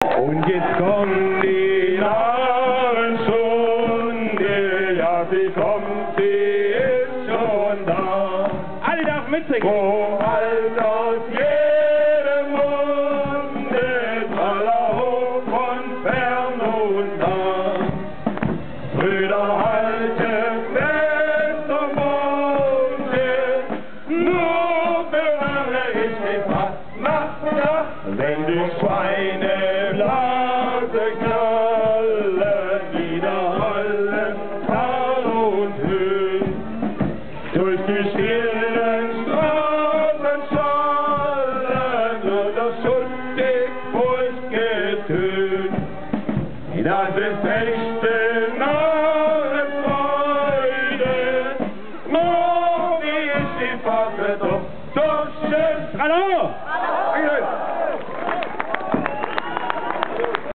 Und jetzt kommt die Narrenstunde, ja, sie kommt, sie ist schon da. Alle dürfen mitsingen. Wo halt aus jedem Munde toller Hoch von fern und nah. Brüder, haltet fest am Munde, nur für alle ist die Fastnacht, wenn die Schweine Blase knallen, widerhallen Tal und Höhen, durch die stillen Straßen schallen nur das schuttig Furchtgetön. Das ist echt